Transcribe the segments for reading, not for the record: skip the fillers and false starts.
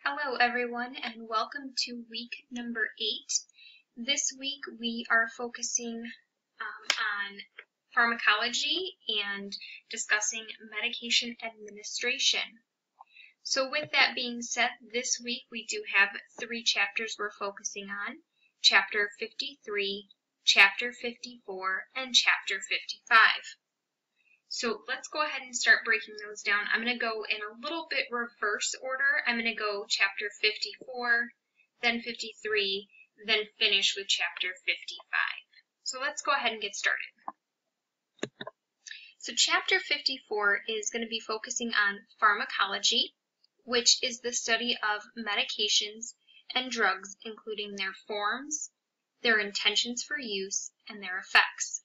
Hello everyone and welcome to week number 8. This week we are focusing on pharmacology and discussing medication administration. So with that being said, this week we do have 3 chapters we're focusing on. Chapter 53, Chapter 54, and Chapter 55. So let's go ahead and start breaking those down. I'm going to go in a little bit reverse order. I'm going to go chapter 54, then 53, then finish with chapter 55. So let's go ahead and get started. So chapter 54 is going to be focusing on pharmacology, which is the study of medications and drugs, including their forms, their intentions for use, and their effects.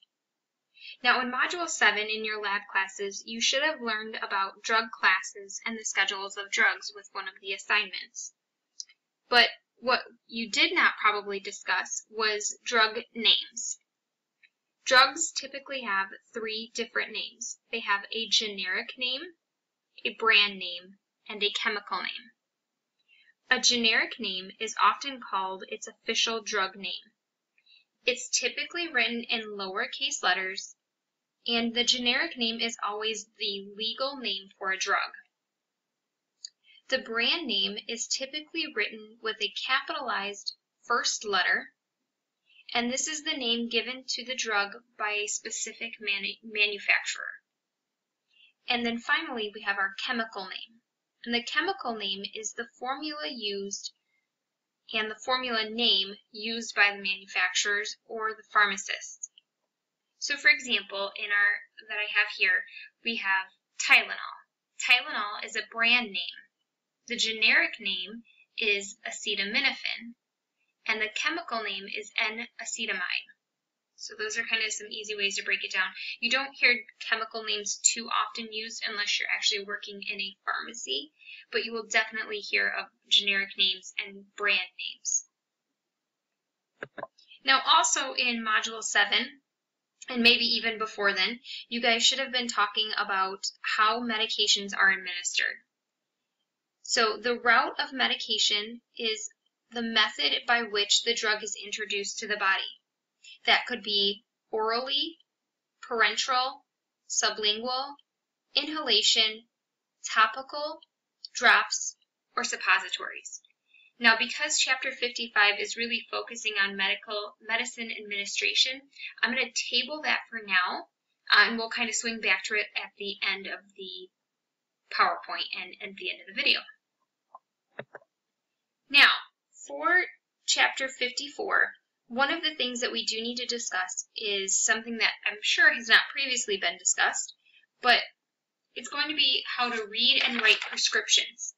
Now in Module 7 in your lab classes, you should have learned about drug classes and the schedules of drugs with one of the assignments. But what you did not probably discuss was drug names. Drugs typically have 3 different names. They have a generic name, a brand name, and a chemical name. A generic name is often called its official drug name. It's typically written in lowercase letters, and the generic name is always the legal name for a drug. The brand name is typically written with a capitalized first letter, and this is the name given to the drug by a specific manufacturer. And then finally we have our chemical name. And the chemical name is the formula used and the formula name used by the manufacturers or the pharmacists. So for example, that I have here, we have Tylenol. Tylenol is a brand name. The generic name is acetaminophen, and the chemical name is N-acetamide. So those are kind of some easy ways to break it down. You don't hear chemical names too often used unless you're actually working in a pharmacy, but you will definitely hear of generic names and brand names. Now also in Module 7, and maybe even before then, you guys should have been talking about how medications are administered. So the route of medication is the method by which the drug is introduced to the body. That could be orally, parenteral, sublingual, inhalation, topical, drops, or suppositories. Now, because Chapter 55 is really focusing on medicine administration, I'm going to table that for now, and we'll kind of swing back to it at the end of the PowerPoint and at the end of the video. Now, for Chapter 54, one of the things that we do need to discuss is something that I'm sure has not previously been discussed, but it's going to be how to read and write prescriptions.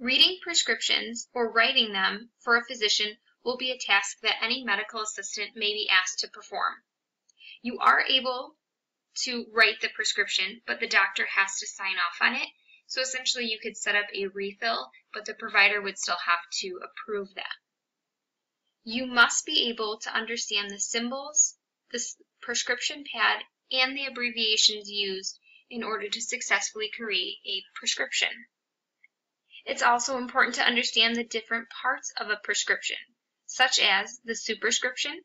Reading prescriptions or writing them for a physician will be a task that any medical assistant may be asked to perform. You are able to write the prescription, but the doctor has to sign off on it. So essentially you could set up a refill, but the provider would still have to approve that. You must be able to understand the symbols, the prescription pad, and the abbreviations used in order to successfully create a prescription. It's also important to understand the different parts of a prescription, such as the superscription,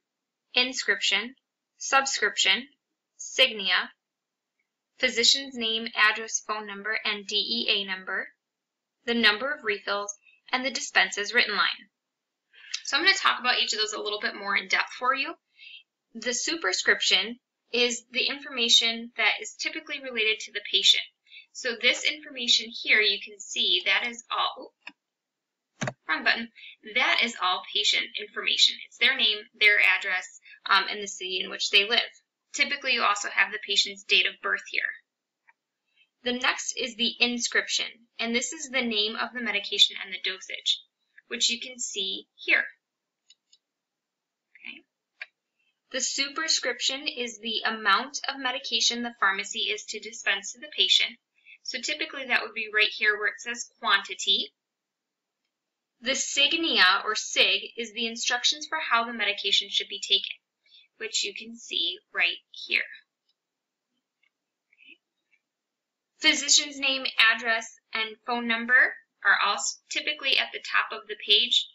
inscription, subscription, signia, physician's name, address, phone number, and DEA number, the number of refills, and the dispense's written line. So I'm going to talk about each of those a little bit more in depth for you. The superscription is the information that is typically related to the patient. So this information here, you can see that is all, wrong button, that is all patient information. It's their name, their address, and the city in which they live. Typically, you also have the patient's date of birth here. The next is the inscription, and this is the name of the medication and the dosage, which you can see here. Okay. The superscription is the amount of medication the pharmacy is to dispense to the patient. So typically that would be right here where it says quantity. The signia, or sig, is the instructions for how the medication should be taken, which you can see right here. Okay. Physician's name, address, and phone number are all typically at the top of the page.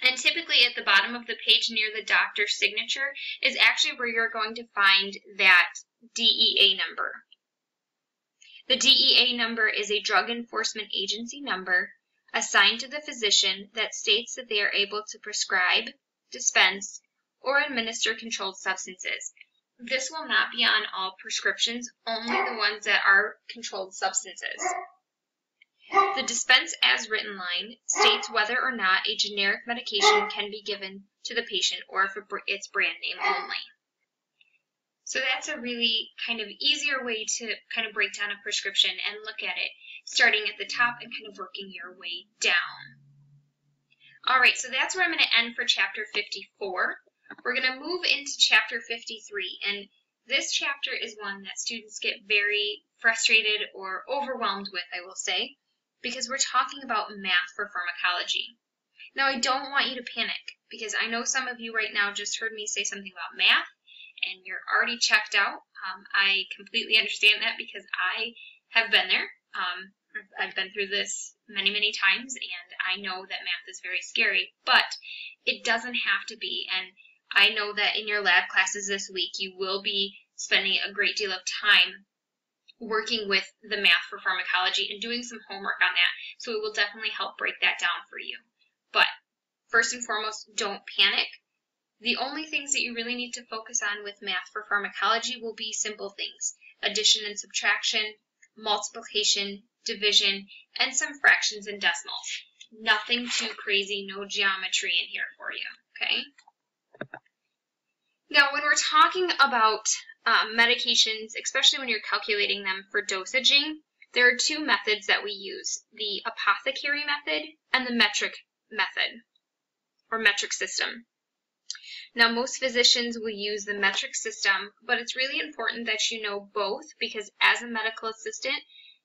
And typically at the bottom of the page near the doctor's signature is actually where you're going to find that DEA number. The DEA number is a Drug Enforcement Agency number assigned to the physician that states that they are able to prescribe, dispense, or administer controlled substances. This will not be on all prescriptions, only the ones that are controlled substances. The dispense as written line states whether or not a generic medication can be given to the patient or if it's brand name only. So that's a really kind of easier way to kind of break down a prescription and look at it, starting at the top and kind of working your way down. All right, so that's where I'm going to end for chapter 54. We're going to move into chapter 53, and this chapter is one that students get very frustrated or overwhelmed with, I will say, because we're talking about math for pharmacology. Now, I don't want you to panic, because I know some of you right now just heard me say something about math, and you're already checked out. I completely understand that because I have been there. I've been through this many, many times, and I know that math is very scary, but it doesn't have to be. And I know that in your lab classes this week, you will be spending a great deal of time working with the math for pharmacology and doing some homework on that. So it will definitely help break that down for you. But first and foremost, don't panic. The only things that you really need to focus on with math for pharmacology will be simple things: addition and subtraction, multiplication, division, and some fractions and decimals. Nothing too crazy, no geometry in here for you, okay? Now, when we're talking about medications, especially when you're calculating them for dosaging, there are two methods that we use: the apothecary method and the metric method, or metric system. Now, most physicians will use the metric system, but it's really important that you know both, because as a medical assistant,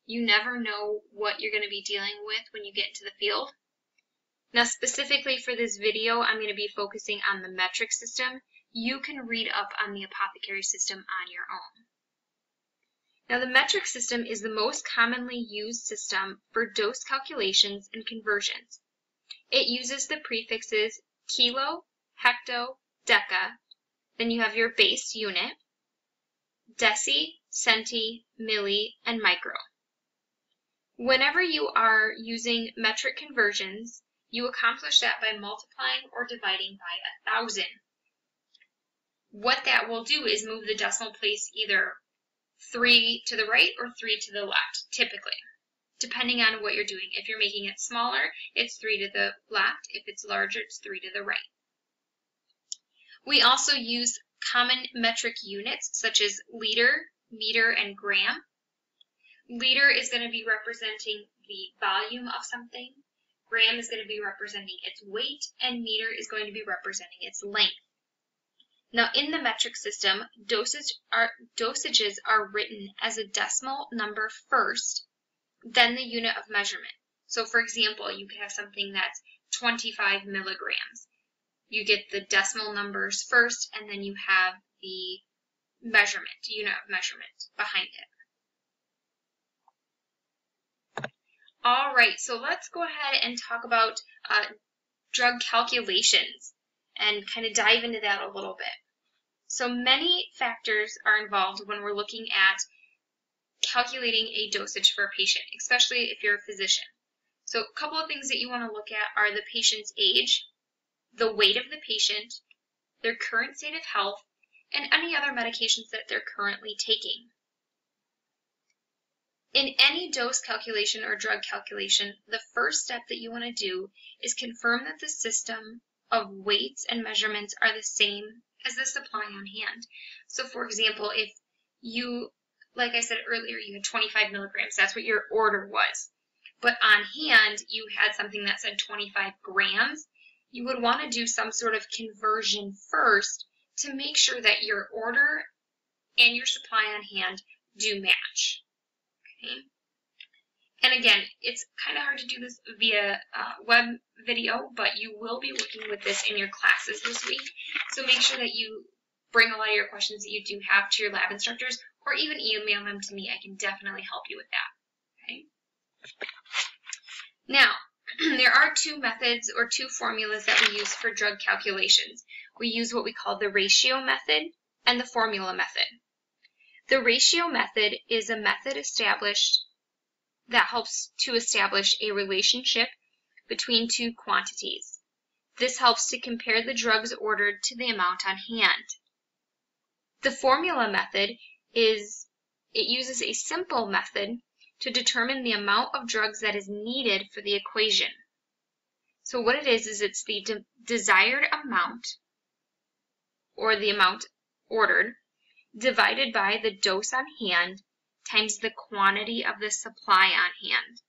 you never know what you're going to be dealing with when you get into the field. Now, specifically for this video, I'm going to be focusing on the metric system. You can read up on the apothecary system on your own. Now, the metric system is the most commonly used system for dose calculations and conversions. It uses the prefixes kilo, hecto, deca, then you have your base unit, deci, centi, milli, and micro. Whenever you are using metric conversions, you accomplish that by multiplying or dividing by 1,000. What that will do is move the decimal place either 3 to the right or 3 to the left, typically, depending on what you're doing. If you're making it smaller, it's 3 to the left. If it's larger, it's 3 to the right. We also use common metric units such as liter, meter, and gram. Liter is going to be representing the volume of something. Gram is going to be representing its weight, and meter is going to be representing its length. Now, in the metric system, dosages are written as a decimal number first, then the unit of measurement. So, for example, you could have something that's 25 milligrams. You get the decimal numbers first, and then you have the measurement, unit of measurement behind it. All right, so let's go ahead and talk about drug calculations and kind of dive into that a little bit. So many factors are involved when we're looking at calculating a dosage for a patient, especially if you're a physician. So a couple of things that you want to look at are the patient's age, the weight of the patient, their current state of health, and any other medications that they're currently taking. In any dose calculation or drug calculation, the first step that you want to do is confirm that the system of weights and measurements are the same as the supply on hand. So, for example, if you, like I said earlier, you had 25 milligrams, that's what your order was. But on hand, you had something that said 25 grams, you would want to do some sort of conversion first to make sure that your order and your supply on hand do match. Okay? And again, it's kind of hard to do this via web video, but you will be working with this in your classes this week. So make sure that you bring a lot of your questions that you do have to your lab instructors, or even email them to me. I can definitely help you with that. Okay? Now, there are two methods or two formulas that we use for drug calculations. We use what we call the ratio method and the formula method. The ratio method is a method established that helps to establish a relationship between two quantities. This helps to compare the drugs ordered to the amount on hand. The formula method uses a simple method to determine the amount of drugs that is needed for the equation. So what it is it's the desired amount, or the amount ordered, divided by the dose on hand times the quantity of the supply on hand.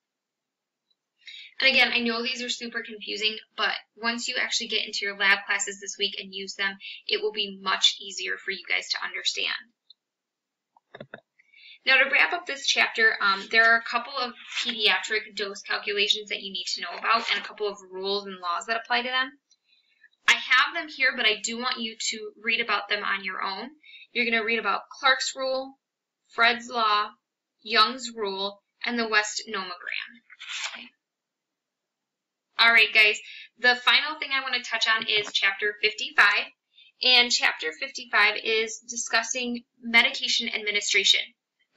And again, I know these are super confusing, but once you actually get into your lab classes this week and use them, it will be much easier for you guys to understand. Now, to wrap up this chapter, there are a couple of pediatric dose calculations that you need to know about and a couple of rules and laws that apply to them. I have them here, but I do want you to read about them on your own. You're going to read about Clark's rule, Fred's law, Young's rule, and the West nomogram. Okay. All right, guys, the final thing I want to touch on is Chapter 55. And Chapter 55 is discussing medication administration.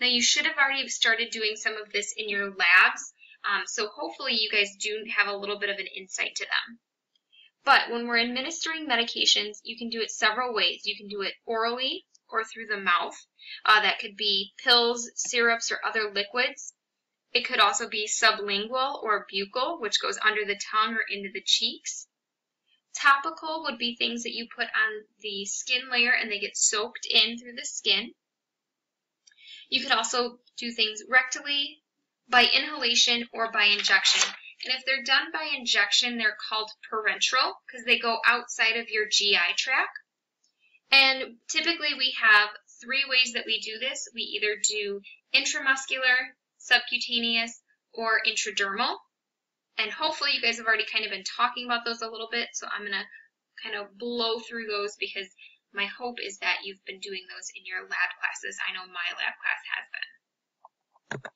Now, you should have already started doing some of this in your labs, so hopefully you guys do have a little bit of an insight to them. But when we're administering medications, you can do it several ways. You can do it orally or through the mouth. That could be pills, syrups, or other liquids. It could also be sublingual or buccal, which goes under the tongue or into the cheeks. Topical would be things that you put on the skin layer and they get soaked in through the skin. You could also do things rectally, by inhalation, or by injection. And if they're done by injection, they're called parenteral because they go outside of your GI tract. And typically we have three ways that we do this. We either do intramuscular, subcutaneous, or intradermal. And hopefully you guys have already kind of been talking about those a little bit, so I'm going to kind of blow through those because my hope is that you've been doing those in your lab classes. I know my lab class has been.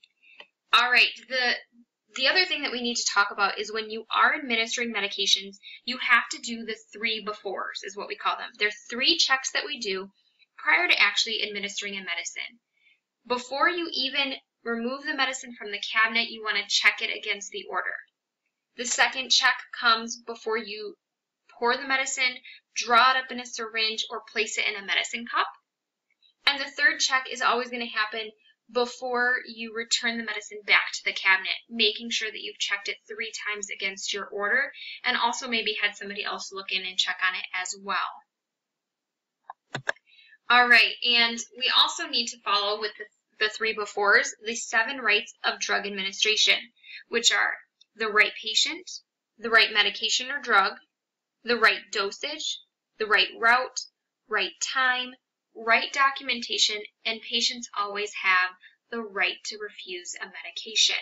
All right, the other thing that we need to talk about is when you are administering medications, you have to do the 3 befores, is what we call them. There are 3 checks that we do prior to actually administering a medicine. Before you even remove the medicine from the cabinet, you want to check it against the order. The second check comes before you pour the medicine, draw it up in a syringe, or place it in a medicine cup. And the third check is always going to happen before you return the medicine back to the cabinet, making sure that you've checked it 3 times against your order, and also maybe had somebody else look in and check on it as well. All right, and we also need to follow with the 3 befores, the 7 rights of drug administration, which are the right patient, the right medication or drug, the right dosage, the right route, right time, right documentation, and patients always have the right to refuse a medication.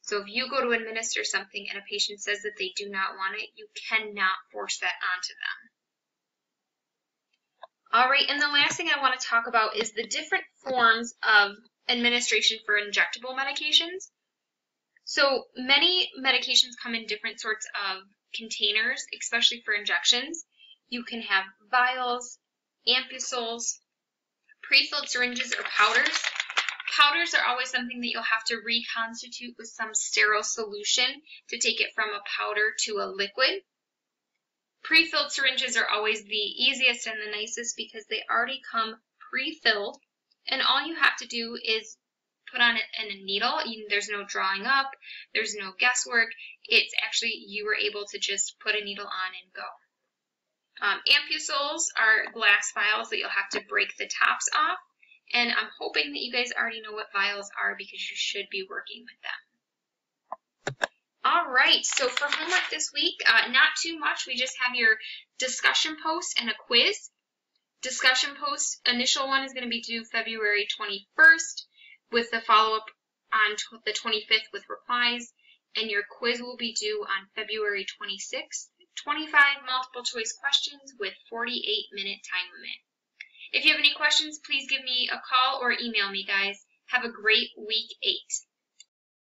So if you go to administer something and a patient says that they do not want it, you cannot force that onto them. All right, and the last thing I want to talk about is the different forms of administration for injectable medications. So many medications come in different sorts of containers, especially for injections. You can have vials, ampules, pre-filled syringes, or powders. Powders are always something that you'll have to reconstitute with some sterile solution to take it from a powder to a liquid. Pre-filled syringes are always the easiest and the nicest because they already come pre-filled, and all you have to do is put on it in a needle. There's no drawing up, there's no guesswork. It's actually, you were able to just put a needle on and go. Ampules are glass vials that you'll have to break the tops off, and I'm hoping that you guys already know what vials are because you should be working with them. All right, so for homework this week, not too much. We just have your discussion post and a quiz. Discussion post, initial one is going to be due February 21st with the follow-up on the 25th with replies, and your quiz will be due on February 26th. 25 multiple choice questions with 48-minute time limit. If you have any questions, please give me a call or email me, guys. Have a great week 8.